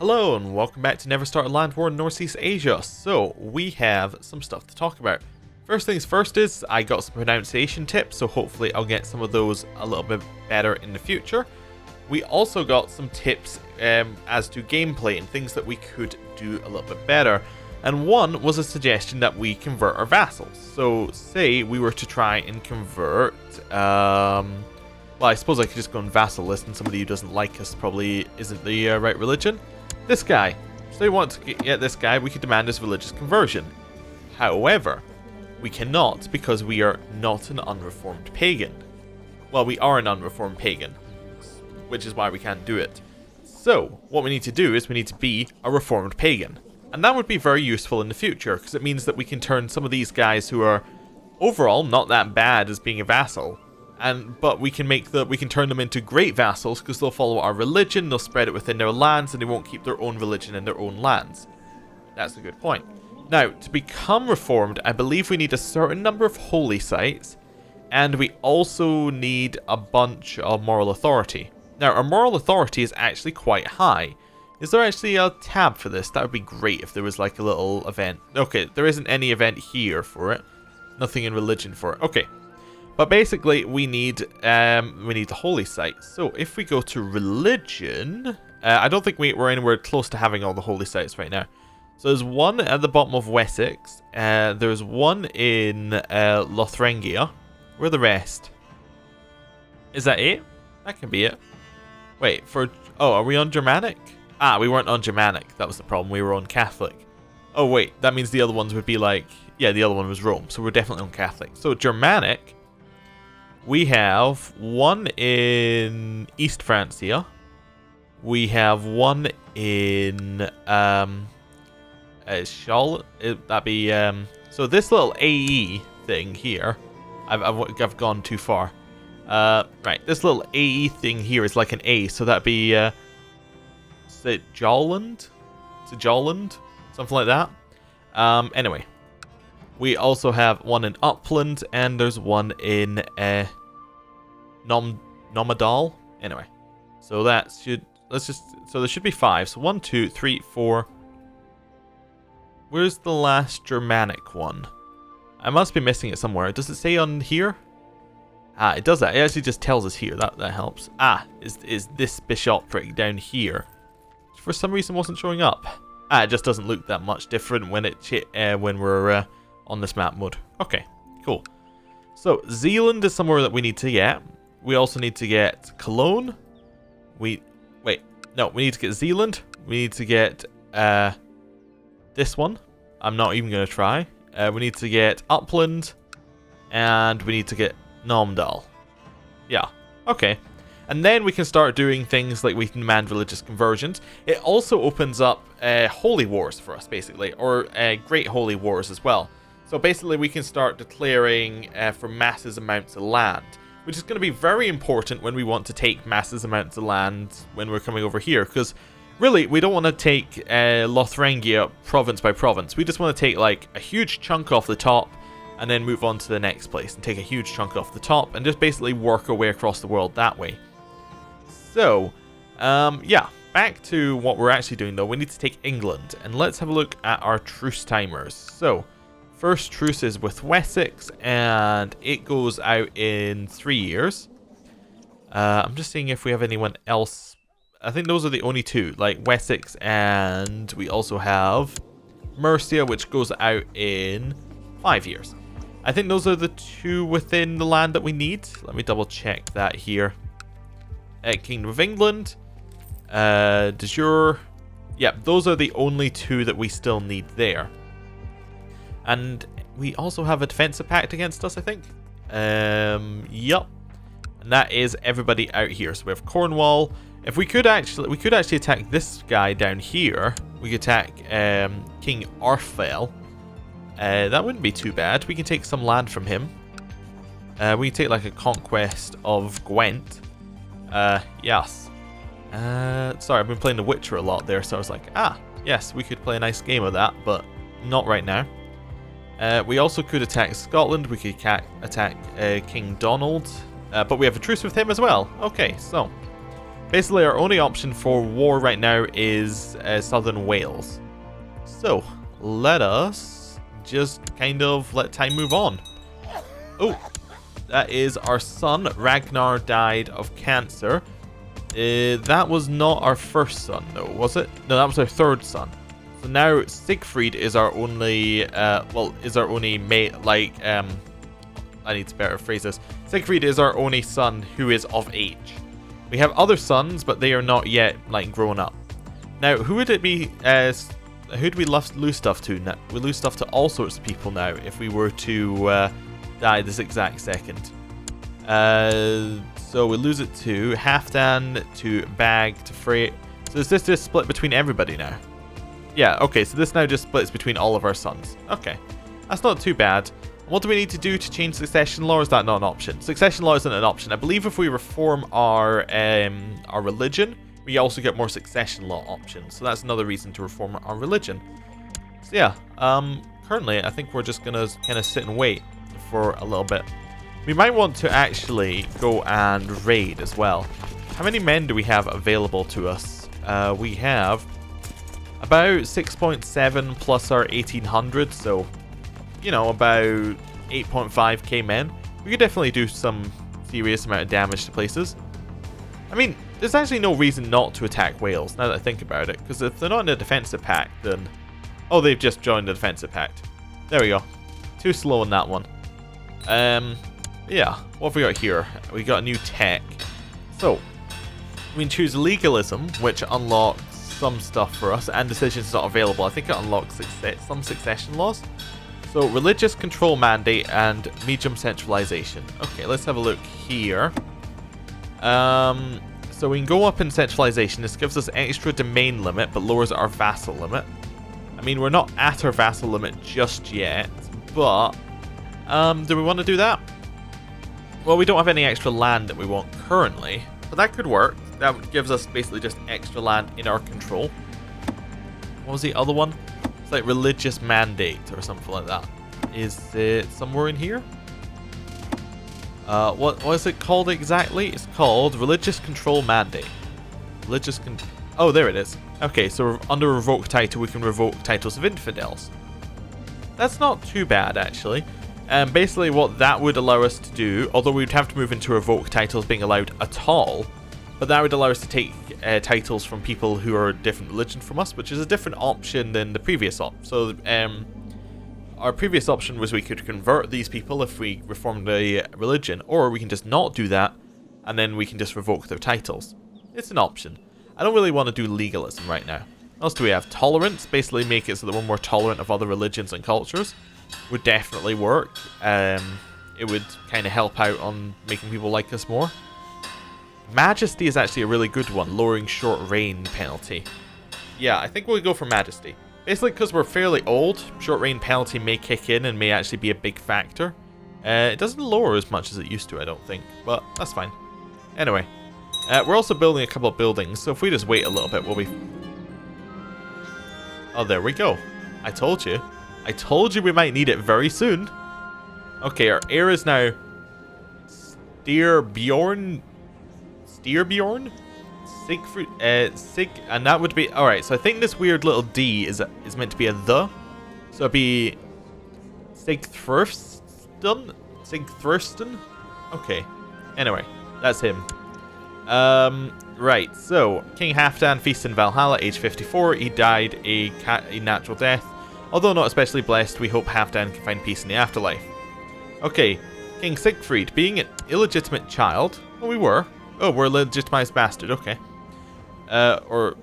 Hello and welcome back to Never Start a Land War in North East Asia. So we have some stuff to talk about. First things first is I got some pronunciation tips, so hopefully I'll get some of those a little bit better in the future. We also got some tips as to gameplay and things that we could do a little bit better. And one was a suggestion that we convert our vassals. So say we were to try and convert, well, I suppose I could just go on vassal list and somebody who doesn't like us probably isn't the right religion. This guy. So we want to get this guy, we could demand his religious conversion. However, we cannot because we are not an unreformed pagan. Well, we are an unreformed pagan, which is why we can't do it. So, what we need to do is we need to be a reformed pagan. And that would be very useful in the future, because it means that we can turn some of these guys who are overall not that bad as being a vassal, but we can turn them into great vassals because they'll follow our religion, they'll spread it within their lands, and they won't keep their own religion in their own lands. That's a good point. Now, to become reformed, I believe we need a certain number of holy sites, and we also need a bunch of moral authority. Now, our moral authority is actually quite high. Is there actually a tab for this? That would be great if there was like a little event. Okay, there isn't any event here for it. Nothing in religion for it. Okay. But basically, we need the holy sites. So if we go to religion, I don't think we're anywhere close to having all the holy sites right now. So there's one at the bottom of Wessex. There's one in Lothringia. Where are the rest? Is that it? That can be it. Wait, are we on Germanic? Ah, we weren't on Germanic. That was the problem. We were on Catholic. Oh wait, that means the other ones would be like, yeah, the other one was Rome. So we're definitely on Catholic. So Germanic. We have one in East Francia. We have one in Charlotte. That'd be so this little AE thing here. I've gone too far. Right, this little AE thing here is like an A, so that'd be is it Jolland? Is it Jolland? Something like that. Anyway. We also have one in Upland, and there's one in Nomadal. Anyway, so there should be 5. So 1, 2, 3, 4. Where's the last Germanic one? I must be missing it somewhere. Does it say on here? Ah, it does that. It actually just tells us here. That helps. Ah, is this bishopric down here? For some reason, wasn't showing up. Ah, it just doesn't look that much different when we're on this map mode. Okay, cool. So Zealand is somewhere that we need to get. We also need to get Cologne. We need to get Zealand. We need to get this one. I'm not even going to try. We need to get Upland, and we need to get Nomdal. Yeah, okay. And then we can start doing things like we can demand religious conversions. It also opens up holy wars for us, basically, or great holy wars as well. So basically we can start declaring for massive amounts of land, which is going to be very important when we want to take massive amounts of land when we're coming over here, because really we don't want to take Lothringia province by province. We just want to take like a huge chunk off the top and then move on to the next place and take a huge chunk off the top and just basically work our way across the world that way. So, yeah, back to what we're actually doing though. We need to take England, and let's have a look at our truce timers. So, first truce is with Wessex, and it goes out in 3 years. I'm just seeing if we have anyone else. I think those are the only two, like Wessex, and we also have Mercia, which goes out in 5 years. I think those are the two within the land that we need. Let me double check that here. Kingdom of England, de jure. Yep, those are the only two that we still need there. And we also have a defensive pact against us, I think. Yep. And that is everybody out here. So we have Cornwall. If we could actually attack this guy down here. We could attack King Arfel. That wouldn't be too bad. We can take some land from him. We can take like a conquest of Gwent. Yes. Sorry, I've been playing The Witcher a lot there, so I was like, yes, we could play a nice game of that, but not right now. We also could attack Scotland. We could attack King Donald, but we have a truce with him as well. Okay, so basically our only option for war right now is southern Wales. So, let us just kind of let time move on. Oh, that is our son. Ragnar died of cancer. That was not our first son, though, was it? No, that was our third son. So now Siegfried is our only, is our only mate, like, I need to better phrase this. Siegfried is our only son who is of age. We have other sons, but they are not yet, like, grown up. Now, who would it be, who do we lose stuff to now? We lose stuff to all sorts of people now if we were to die this exact second. So we lose it to Halfdan, to Bag, to Frey. So is this just split between everybody now? Yeah, okay, so this now just splits between all of our sons. Okay, that's not too bad. What do we need to do to change succession law? Is that not an option? Succession law isn't an option. I believe if we reform our religion, we also get more succession law options. So that's another reason to reform our religion. So yeah, currently I think we're just gonna kind of sit and wait for a little bit. We might want to actually go and raid as well. How many men do we have available to us? We have about 6.7 plus our 1800, so, you know, about 8.5k men. We could definitely do some serious amount of damage to places. I mean, there's actually no reason not to attack Wales, now that I think about it, because if they're not in a defensive pact, then... Oh, they've just joined the defensive pact. There we go. Too slow on that one. Yeah, what have we got here? We got a new tech. So, we can choose legalism, which unlocks some stuff for us, and decisions not available. I think it unlocks some succession laws. So, religious control mandate and medium centralization. Okay, let's have a look here. So we can go up in centralization. This gives us extra domain limit, but lowers our vassal limit. I mean, we're not at our vassal limit just yet, but do we want to do that? Well, we don't have any extra land that we want currently, but that could work. That gives us basically just extra land in our control. What was the other one? It's like religious mandate or something like that. Is it somewhere in here? What is it called exactly? It's called religious control mandate. Oh, there it is. Okay, so under revoke title, we can revoke titles of infidels. That's not too bad, actually. Basically what that would allow us to do, although we'd have to move into revoke titles being allowed at all, but that would allow us to take titles from people who are a different religion from us, which is a different option than the previous option. So our previous option was we could convert these people if we reformed a religion, or we can just not do that, and then we can just revoke their titles. It's an option. I don't really want to do legalism right now. What else do we have? Tolerance, basically make it so that we're more tolerant of other religions and cultures. Would definitely work. It would kind of help out on making people like us more. Majesty is actually a really good one, lowering short reign penalty. Yeah, I think we'll go for Majesty. Basically, because we're fairly old, short reign penalty may kick in and may actually be a big factor. It doesn't lower as much as it used to, I don't think, but that's fine. Anyway, we're also building a couple of buildings, so if we just wait a little bit, we'll be... Oh, there we go. I told you. I told you we might need it very soon. Okay, our heir is now Styrbjorn? Siegfried, and that would be... Alright, so I think this weird little D is meant to be a the. So it'd be Sigthrusten? Okay. Anyway, that's him. Right, so King Halfdan feasts in Valhalla, age 54. He died a natural death. Although not especially blessed, we hope Halfdan can find peace in the afterlife. Okay, King Siegfried, being an illegitimate child. Well, we were. Oh, we're a legitimized bastard, okay. Or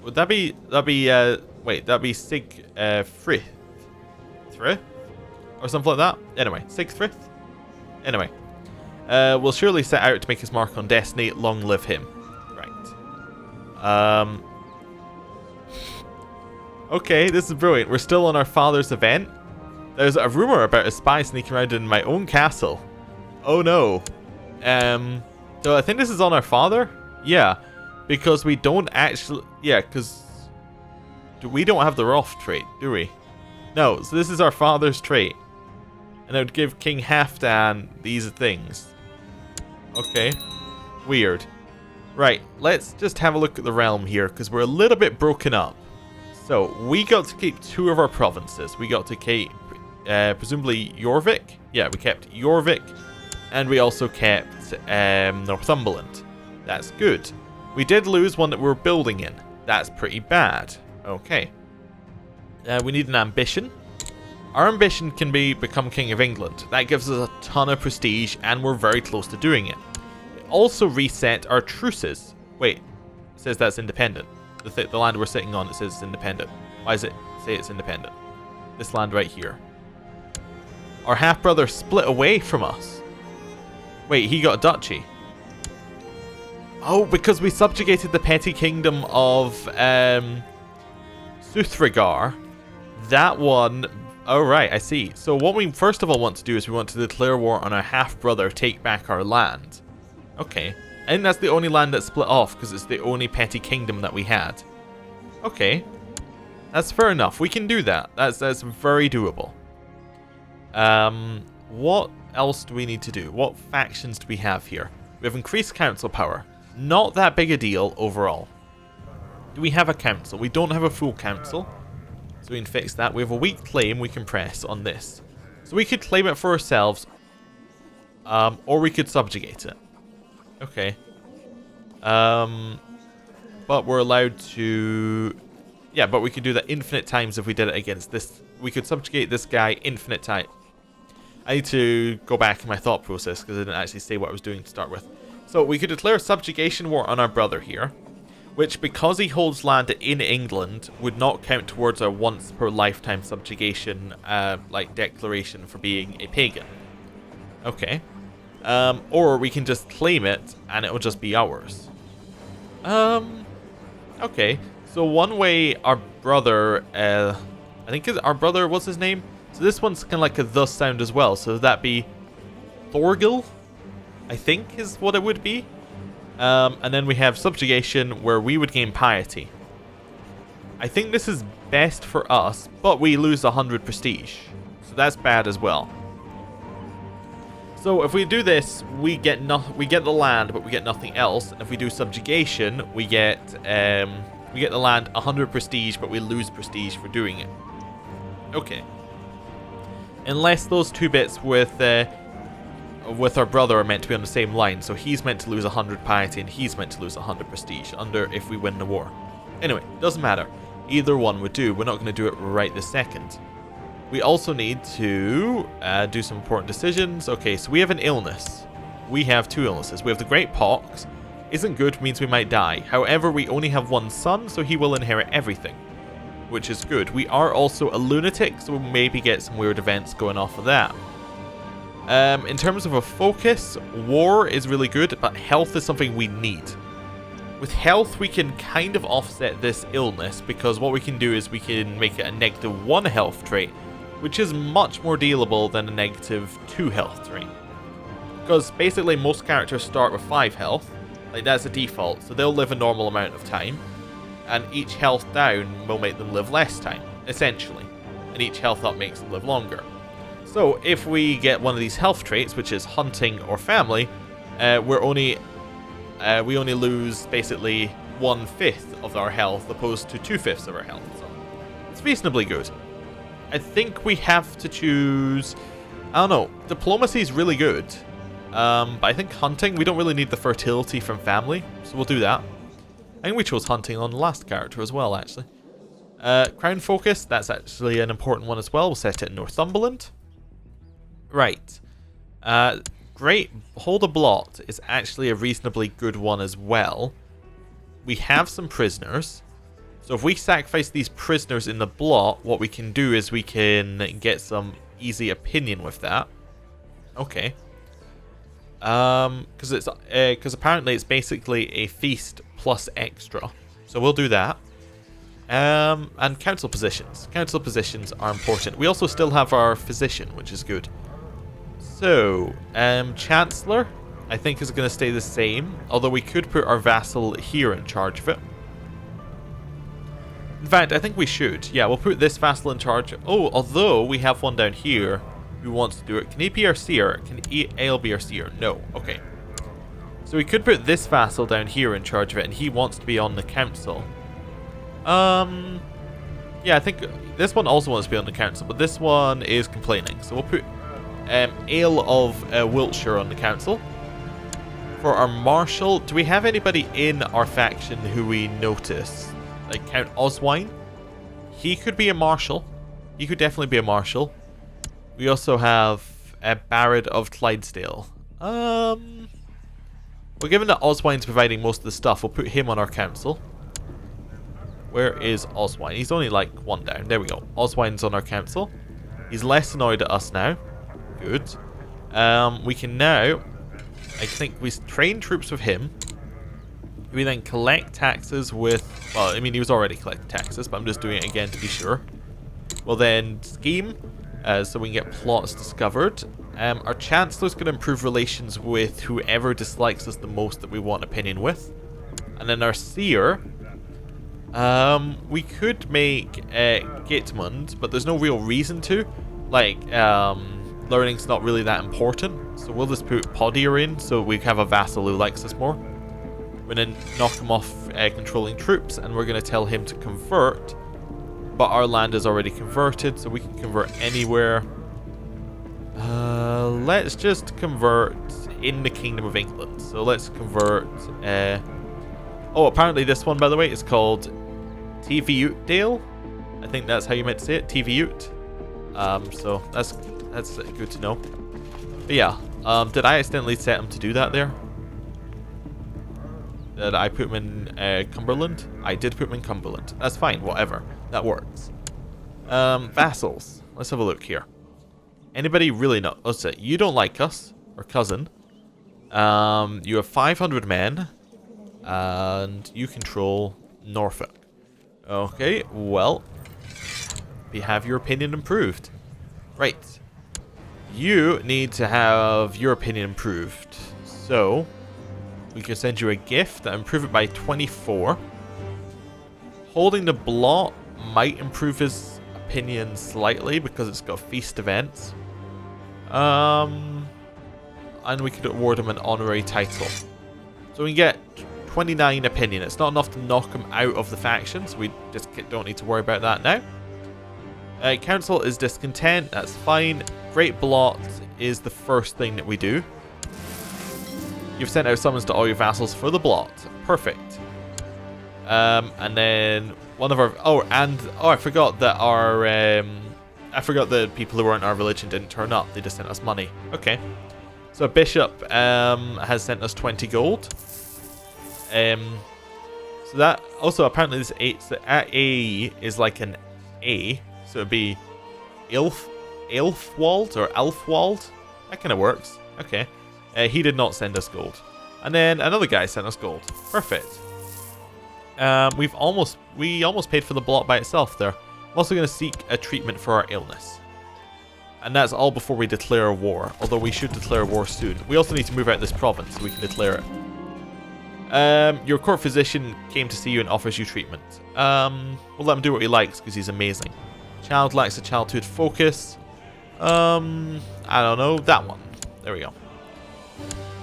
would that be, wait, that'd be Sigfrith? Or something like that? Anyway, Sigfrith? Anyway. Will surely set out to make his mark on destiny. Long live him. Right. Okay, this is brilliant. We're still on our father's event. There's a rumor about a spy sneaking around in my own castle. Oh no. So I think this is on our father? Yeah. Because we don't actually... Yeah, because... We don't have the Roth trait, do we? No, so this is our father's trait. And I would give King Halfdan these things. Okay. Weird. Right, let's just have a look at the realm here, because we're a little bit broken up. So, we got to keep 2 of our provinces. We got to keep, presumably, Jorvik. Yeah, we kept Jorvik. And we also kept Northumberland. That's good. We did lose one that we were building in. That's pretty bad. Okay. We need an ambition. Our ambition can become King of England. That gives us a ton of prestige, and we're very close to doing it. Also reset our truces. Wait, it says that's independent. The land we're sitting on, it says it's independent. Why does it say it's independent? This land right here. Our half-brother split away from us. Wait, he got a duchy. Oh, because we subjugated the petty kingdom of Suthrigar. That one... Oh, right, I see. So what we first of all want to do is we want to declare war on our half-brother, take back our land. Okay. I think that's the only land that's split off, because it's the only petty kingdom that we had. Okay. That's fair enough. We can do that. That's very doable. What else do we need to do? What factions do we have here? We have increased council power. Not that big a deal overall. Do we have a council? We don't have a full council. So we can fix that. We have a weak claim we can press on this. So we could claim it for ourselves. Or we could subjugate it. Okay. But we're allowed to... Yeah, but we could do that infinite times if we did it against this. We could subjugate this guy infinite time. I need to go back in my thought process because I didn't actually say what I was doing to start with. So we could declare a subjugation war on our brother here, which, because he holds land in England, would not count towards our once per lifetime subjugation like declaration for being a pagan. Okay. Or we can just claim it and it will just be ours. Okay. So one way our brother, I think our brother, what's his name? So this one's kind of like a the sound as well. So that'd be Thorgil, I think is what it would be. And then we have subjugation where we would gain piety. I think this is best for us, but we lose 100 prestige. So that's bad as well. So if we do this, we get the land, but we get nothing else. And if we do subjugation, we get the land 100 prestige, but we lose prestige for doing it. Okay. Unless those two bits with our brother are meant to be on the same line, so he's meant to lose 100 piety and he's meant to lose 100 prestige if we win the war. Anyway, doesn't matter. Either one would do. We're not going to do it right this second. We also need to do some important decisions. Okay, so we have an illness. We have 2 illnesses. We have the Great Pox. Isn't good, means we might die. However, we only have 1 son, so he will inherit everything, which is good. We are also a lunatic, so we'll maybe get some weird events going off of that. In terms of a focus, war is really good, but health is something we need. With health, we can kind of offset this illness, because what we can do is we can make it a -1 health trait, which is much more dealable than a -2 health trait. Because basically most characters start with 5 health, like that's a default, so they'll live a normal amount of time, and each health down will make them live less time, essentially, and each health up makes them live longer. So if we get one of these health traits, which is hunting or family, we only lose basically 1/5 of our health opposed to 2/5 of our health. So it's reasonably good. I think we have to choose... I don't know. Diplomacy is really good. But I think hunting, we don't really need the fertility from family, so we'll do that. I think we chose hunting on the last character as well, actually. Crown focus, that's actually an important one as well. We'll set it in Northumberland. Right. Great. Hold a blot is actually a reasonably good one as well. We have some prisoners. So if we sacrifice these prisoners in the blot, what we can do is we can get some easy opinion with that. Okay. Because apparently it's basically a feast plus extra. So we'll do that. And council positions. Council positions are important. We also still have our physician, which is good. So, Chancellor, I think is going to stay the same. Although we could put our vassal here in charge of it. In fact, I think we should. Yeah, we'll put this vassal in charge. Oh, although we have one down here who wants to do it. Can he be our seer? Can Ale be our seer? No. Okay. So we could put this vassal down here in charge of it, and he wants to be on the council. Yeah, I think this one also wants to be on the council, but this one is complaining. So we'll put Ale of Wiltshire on the council. For our marshal, do we have anybody in our faction who we notice? Like Count Oswine? He could be a marshal. He could definitely be a marshal. We also have a Barad of Clydesdale. Well, given that Oswine's providing most of the stuff, we'll put him on our council. Where is Oswine? He's only like one down. There we go. Oswine's on our council. He's less annoyed at us now. Good. We can now, I think we train troops with him. We then collect taxes with, well, I mean, he was already collecting taxes, but I'm just doing it again to be sure. We'll then scheme, so we can get plots discovered. Our Chancellor's going to improve relations with whoever dislikes us the most that we want opinion with. And then our Seer, we could make Gitmund, but there's no real reason to. Like, learning's not really that important, so we'll just put Podier in, so we have a vassal who likes us more. We're going to knock him off controlling troops, and we're going to tell him to convert, but our land is already converted, so we can convert anywhere. Let's just convert in the Kingdom of England. So let's convert... oh, apparently this one, by the way, is called Dale. I think that's how you meant to say it, Tvute. So that's good to know. But yeah, did I accidentally set him to do that there? Did I put him in Cumberland? I did put him in Cumberland. That's fine, whatever. That works. Vassals. Let's have a look here. Anybody really not? Let's say you don't like us, or cousin. You have 500 men, and you control Norfolk. Okay, well, we have your opinion improved. Right. You need to have your opinion improved. So, we can send you a gift that improve it by 24. Holding the blot might improve his opinion slightly because it's got feast events. And we could award him an honorary title. So we can get 29 opinion. It's not enough to knock him out of the faction, so we just don't need to worry about that now. Council is discontent, that's fine. Great blot is the first thing that we do. You've sent out summons to all your vassals for the blot. Perfect. And then one of our... I forgot that our... I forgot the people who weren't our religion didn't turn up. They just sent us money. Okay. So a bishop has sent us 20 gold. So that... Also, apparently this A is like an A. So it'd be Ilfwald or Elfwald. That kind of works. Okay. He did not send us gold. And then another guy sent us gold. Perfect. We almost paid for the blot by itself there. I'm also going to seek a treatment for our illness. And that's all before we declare a war. Although we should declare a war soon. We also need to move out of this province so we can declare it. Your court physician came to see you and offers you treatment. We'll let him do what he likes because he's amazing. Child lacks a childhood focus. I don't know. That one. There we go.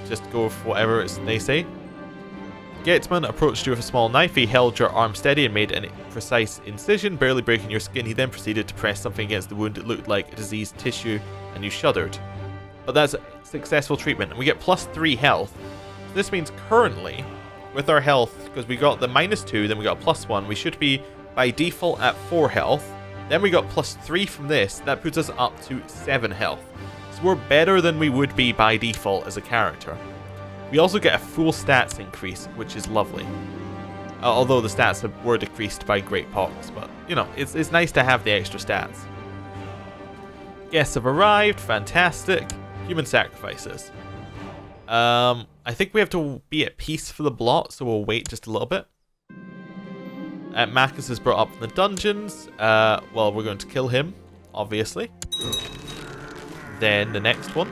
Just go with whatever they say. Getsman approached you with a small knife. He held your arm steady and made a precise incision, barely breaking your skin. He then proceeded to press something against the wound. It looked like a diseased tissue, and you shuddered. But that's a successful treatment, and we get +3 health. This means currently, with our health, because we got the -2, then we got +1, we should be by default at 4 health. Then we got +3 from this. That puts us up to 7 health. So we're better than we would be by default as a character. We also get a full stats increase, which is lovely. Although the stats were decreased by Great Pox, but, you know, it's nice to have the extra stats. Guests have arrived. Fantastic. Human sacrifices. I think we have to be at peace for the blot, so we'll wait just a little bit. Marcus is brought up from the dungeons. Well, we're going to kill him, obviously. Then the next one.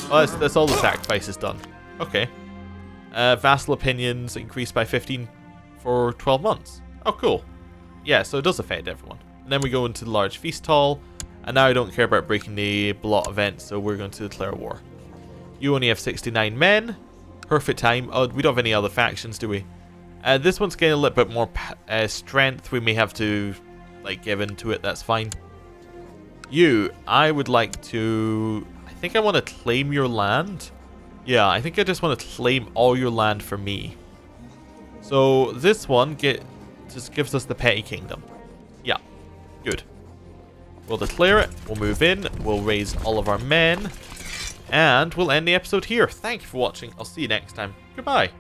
Oh, that's all the sacrifices done. Okay. Vassal opinions increased by 15 for 12 months. Oh, cool. Yeah, so it does affect everyone. And then we go into the large feast hall. And now I don't care about breaking the blot event, so we're going to declare war. You only have 69 men. Perfect time. Oh, we don't have any other factions, do we? This one's getting a little bit more strength. We may have to, like, give into it. That's fine. You, I would like to... I think I want to claim your land. Yeah, I think I just want to claim all your land for me. So this one just gives us the petty kingdom. Yeah, good. We'll declare it. We'll move in. We'll raise all of our men. And we'll end the episode here. Thank you for watching. I'll see you next time. Goodbye.